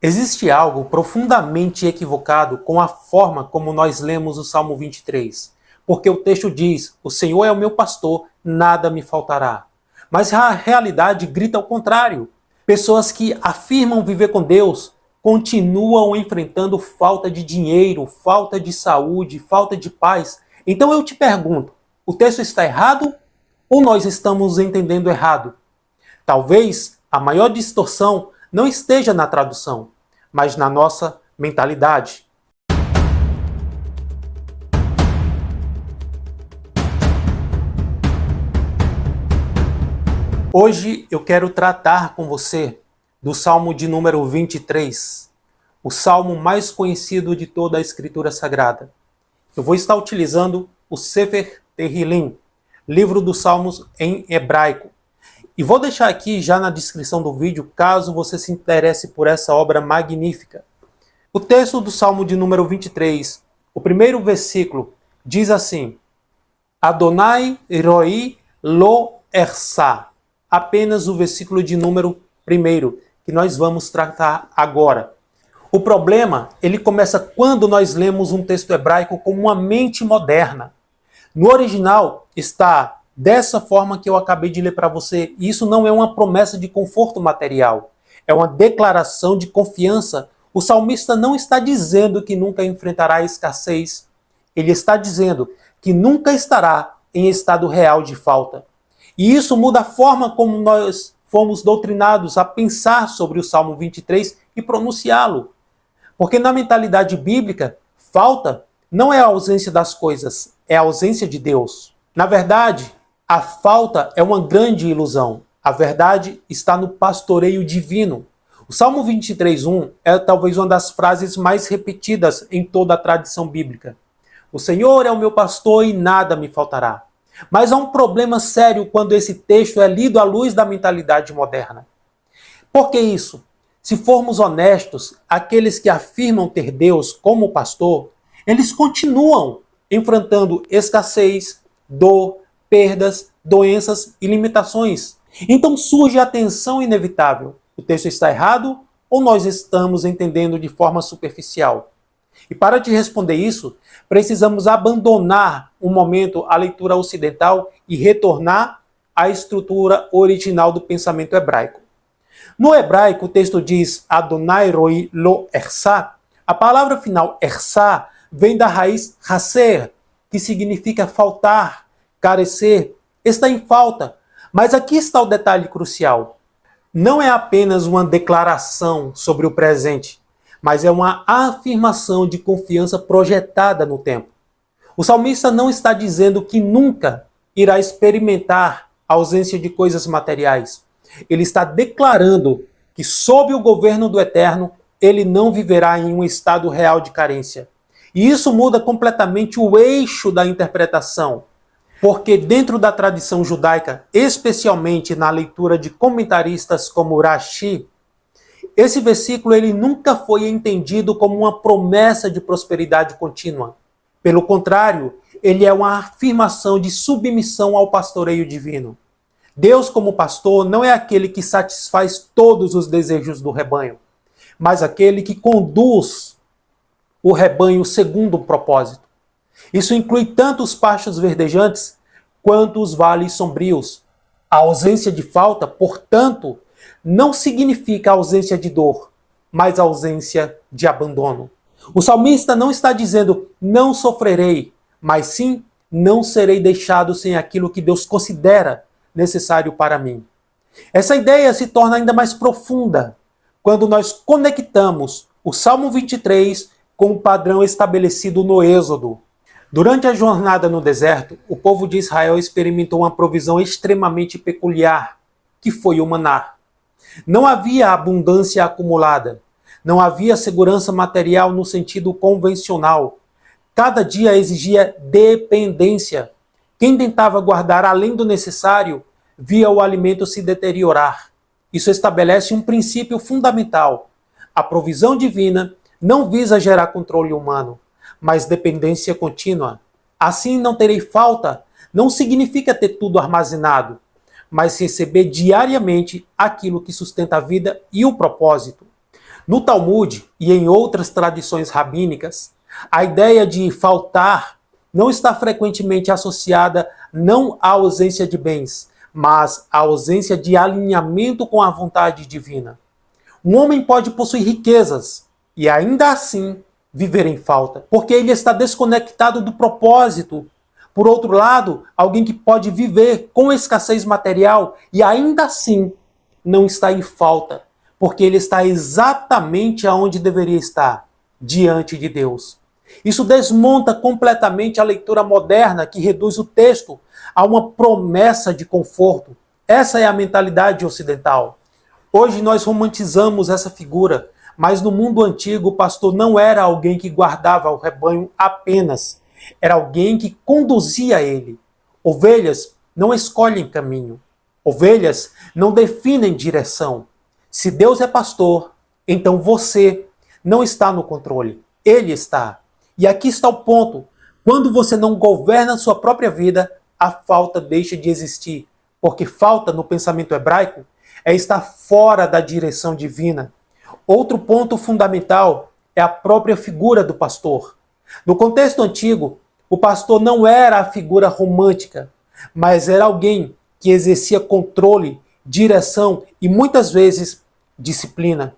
Existe algo profundamente equivocado com a forma como nós lemos o Salmo 23, porque o texto diz: "O Senhor é o meu pastor, nada me faltará". Mas a realidade grita o contrário. Pessoas que afirmam viver com Deus continuam enfrentando falta de dinheiro, falta de saúde, falta de paz. Então eu te pergunto, o texto está errado ou nós estamos entendendo errado? Talvez a maior distorção não esteja na tradução, mas na nossa mentalidade. Hoje eu quero tratar com você do Salmo de número 23, o salmo mais conhecido de toda a Escritura Sagrada. Eu vou estar utilizando o Sefer Tehillim, livro dos Salmos em hebraico. E vou deixar aqui já na descrição do vídeo, caso você se interesse por essa obra magnífica. O texto do Salmo de número 23, o primeiro versículo, diz assim: Adonai roi lo ersá. Apenas o versículo de número 1, que nós vamos tratar agora. O problema, ele começa quando nós lemos um texto hebraico com uma mente moderna. No original está dessa forma que eu acabei de ler para você. E isso não é uma promessa de conforto material. É uma declaração de confiança. O salmista não está dizendo que nunca enfrentará escassez. Ele está dizendo que nunca estará em estado real de falta. E isso muda a forma como nós fomos doutrinados a pensar sobre o Salmo 23 e pronunciá-lo. Porque na mentalidade bíblica, falta não é a ausência das coisas, é a ausência de Deus. Na verdade, a falta é uma grande ilusão. A verdade está no pastoreio divino. O Salmo 23:1 é talvez uma das frases mais repetidas em toda a tradição bíblica. O Senhor é o meu pastor e nada me faltará. Mas há um problema sério quando esse texto é lido à luz da mentalidade moderna. Por que isso? Se formos honestos, aqueles que afirmam ter Deus como pastor, eles continuam enfrentando escassez, dor, perdas, doenças e limitações. Então surge a tensão inevitável. O texto está errado ou nós estamos entendendo de forma superficial? E para te responder isso, precisamos abandonar um momento a leitura ocidental e retornar à estrutura original do pensamento hebraico. No hebraico, o texto diz Adonai roi lo ersá. A palavra final ersá vem da raiz haser, que significa faltar, carecer, está em falta. Mas aqui está o detalhe crucial. Não é apenas uma declaração sobre o presente, mas é uma afirmação de confiança projetada no tempo. O salmista não está dizendo que nunca irá experimentar a ausência de coisas materiais. Ele está declarando que, sob o governo do Eterno, ele não viverá em um estado real de carência. E isso muda completamente o eixo da interpretação, porque dentro da tradição judaica, especialmente na leitura de comentaristas como Rashi, esse versículo ele nunca foi entendido como uma promessa de prosperidade contínua. Pelo contrário, ele é uma afirmação de submissão ao pastoreio divino. Deus, como pastor, não é aquele que satisfaz todos os desejos do rebanho, mas aquele que conduz o rebanho segundo um propósito. Isso inclui tanto os pastos verdejantes quanto os vales sombrios. A ausência de falta, portanto, não significa ausência de dor, mas ausência de abandono. O salmista não está dizendo não sofrerei, mas sim não serei deixado sem aquilo que Deus considera necessário para mim. Essa ideia se torna ainda mais profunda quando nós conectamos o Salmo 23 com o padrão estabelecido no Êxodo. Durante a jornada no deserto, o povo de Israel experimentou uma provisão extremamente peculiar, que foi o maná. Não havia abundância acumulada, não havia segurança material no sentido convencional. Cada dia exigia dependência. Quem tentava guardar além do necessário, via o alimento se deteriorar. Isso estabelece um princípio fundamental. A provisão divina não visa gerar controle humano, mas dependência contínua. Assim não terei falta, não significa ter tudo armazenado, mas receber diariamente aquilo que sustenta a vida e o propósito. No Talmud e em outras tradições rabínicas, a ideia de faltar não está frequentemente associada não à ausência de bens, mas à ausência de alinhamento com a vontade divina. Um homem pode possuir riquezas e ainda assim viver em falta, porque ele está desconectado do propósito. Por outro lado, alguém que pode viver com escassez material e ainda assim não está em falta, porque ele está exatamente aonde deveria estar, diante de Deus. Isso desmonta completamente a leitura moderna que reduz o texto a uma promessa de conforto. Essa é a mentalidade ocidental. Hoje nós romantizamos essa figura, mas no mundo antigo o pastor não era alguém que guardava o rebanho apenas, era alguém que conduzia ele. Ovelhas não escolhem caminho, ovelhas não definem direção. Se Deus é pastor, então você não está no controle, ele está. E aqui está o ponto: quando você não governa a sua própria vida, a falta deixa de existir, porque falta no pensamento hebraico é estar fora da direção divina. Outro ponto fundamental é a própria figura do pastor. No contexto antigo, o pastor não era a figura romântica, mas era alguém que exercia controle, direção e muitas vezes disciplina.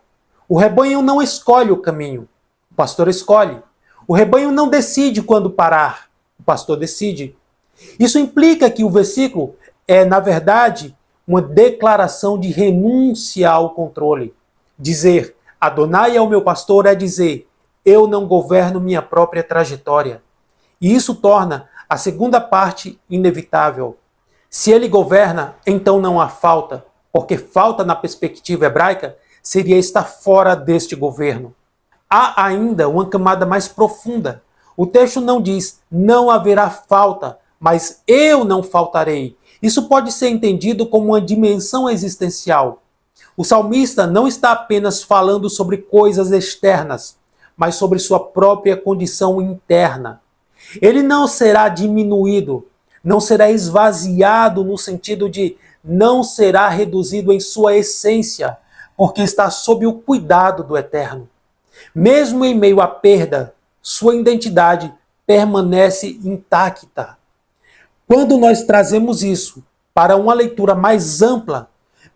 O rebanho não escolhe o caminho, o pastor escolhe. O rebanho não decide quando parar, o pastor decide. Isso implica que o versículo é, na verdade, uma declaração de renúncia ao controle. Dizer, Adonai é o meu pastor, é dizer, eu não governo minha própria trajetória. E isso torna a segunda parte inevitável. Se ele governa, então não há falta, porque falta na perspectiva hebraica seria estar fora deste governo. Há ainda uma camada mais profunda. O texto não diz, não haverá falta, mas eu não faltarei. Isso pode ser entendido como uma dimensão existencial. O salmista não está apenas falando sobre coisas externas, mas sobre sua própria condição interna. Ele não será diminuído, não será esvaziado no sentido de não será reduzido em sua essência, porque está sob o cuidado do Eterno. Mesmo em meio à perda, sua identidade permanece intacta. Quando nós trazemos isso para uma leitura mais ampla,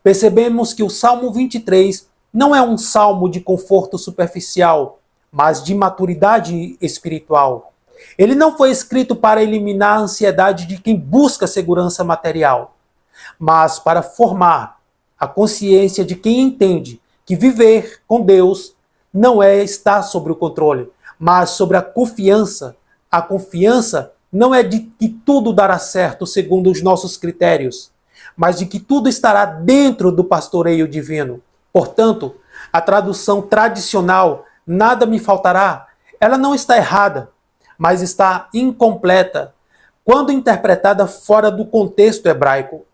percebemos que o Salmo 23 não é um salmo de conforto superficial, mas de maturidade espiritual. Ele não foi escrito para eliminar a ansiedade de quem busca segurança material, mas para formar a consciência de quem entende que viver com Deus não é estar sob o controle, mas sobre a confiança. A confiança não é de que tudo dará certo segundo os nossos critérios, mas de que tudo estará dentro do pastoreio divino. Portanto, a tradução tradicional, nada me faltará, ela não está errada, mas está incompleta quando interpretada fora do contexto hebraico.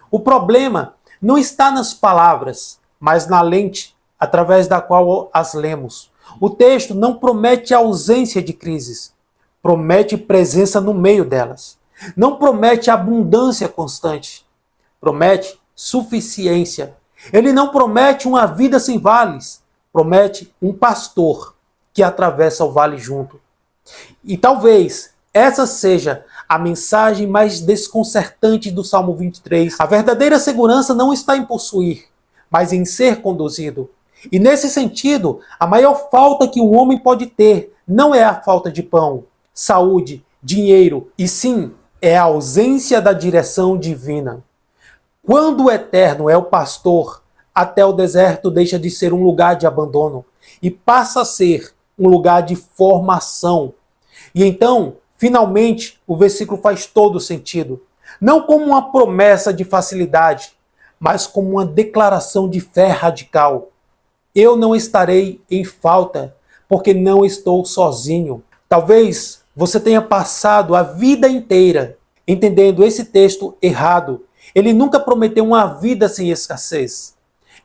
O problema não está nas palavras, mas na lente através da qual as lemos. O texto não promete a ausência de crises, promete presença no meio delas. Não promete abundância constante, promete suficiência. Ele não promete uma vida sem vales, promete um pastor que atravessa o vale junto. E talvez essa seja a mensagem mais desconcertante do Salmo 23. A verdadeira segurança não está em possuir, mas em ser conduzido. E nesse sentido, a maior falta que um homem pode ter não é a falta de pão, saúde, dinheiro, e sim é a ausência da direção divina. Quando o Eterno é o pastor, até o deserto deixa de ser um lugar de abandono e passa a ser um lugar de formação. E então, finalmente, o versículo faz todo sentido. Não como uma promessa de facilidade, mas como uma declaração de fé radical. Eu não estarei em falta, porque não estou sozinho. Talvez você tenha passado a vida inteira entendendo esse texto errado. Ele nunca prometeu uma vida sem escassez.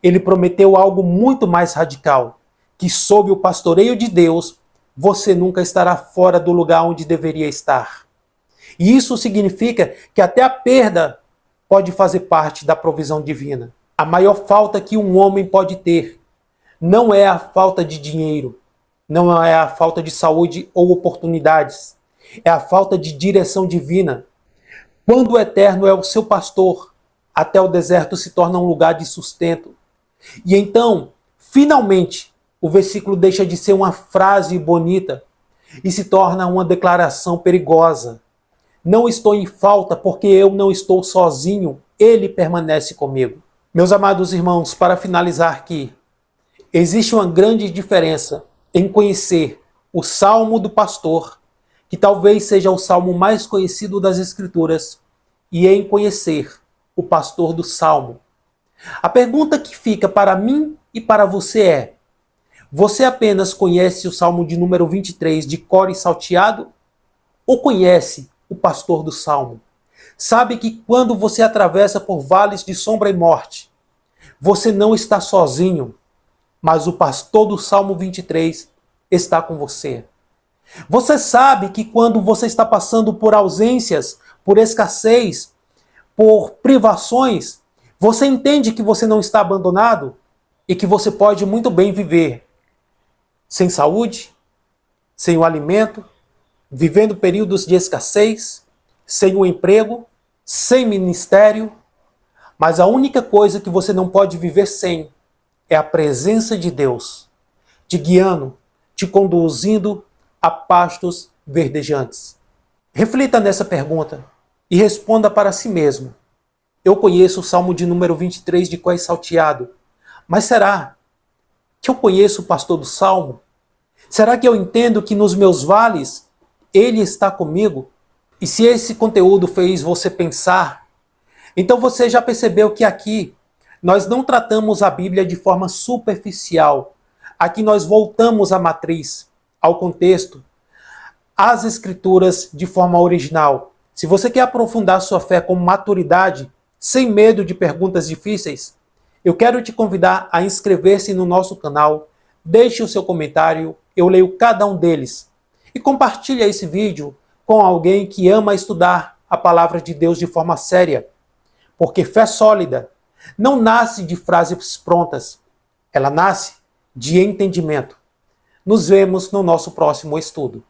Ele prometeu algo muito mais radical, que sob o pastoreio de Deus, você nunca estará fora do lugar onde deveria estar. E isso significa que até a perda pode fazer parte da provisão divina. A maior falta que um homem pode ter Não é a falta de dinheiro, não é a falta de saúde ou oportunidades, é a falta de direção divina. Quando o Eterno é o seu pastor, até o deserto se torna um lugar de sustento. E então, finalmente, o versículo deixa de ser uma frase bonita e se torna uma declaração perigosa. Não estou em falta porque eu não estou sozinho, ele permanece comigo. Meus amados irmãos, para finalizar aqui, existe uma grande diferença em conhecer o Salmo do Pastor, que talvez seja o salmo mais conhecido das Escrituras, e em conhecer o pastor do Salmo. A pergunta que fica para mim e para você é: você apenas conhece o Salmo de número 23 de cor e salteado? Ou conhece o pastor do Salmo? Sabe que quando você atravessa por vales de sombra e morte, você não está sozinho, mas o pastor do Salmo 23 está com você. Você sabe que quando você está passando por ausências, por escassez, por privações, você entende que você não está abandonado e que você pode muito bem viver sem saúde, sem o alimento, vivendo períodos de escassez, sem o emprego, sem ministério, mas a única coisa que você não pode viver sem é a presença de Deus, te guiando, te conduzindo a pastos verdejantes. Reflita nessa pergunta e responda para si mesmo. Eu conheço o Salmo de número 23 de cor e salteado, mas será que eu conheço o pastor do Salmo? Será que eu entendo que nos meus vales ele está comigo? E se esse conteúdo fez você pensar, então você já percebeu que aqui nós não tratamos a Bíblia de forma superficial. Aqui nós voltamos à matriz, ao contexto, às Escrituras de forma original. Se você quer aprofundar sua fé com maturidade, sem medo de perguntas difíceis, eu quero te convidar a inscrever-se no nosso canal, deixe o seu comentário, eu leio cada um deles. E compartilhe esse vídeo com alguém que ama estudar a palavra de Deus de forma séria. Porque fé sólida não nasce de frases prontas, ela nasce de entendimento. Nos vemos no nosso próximo estudo.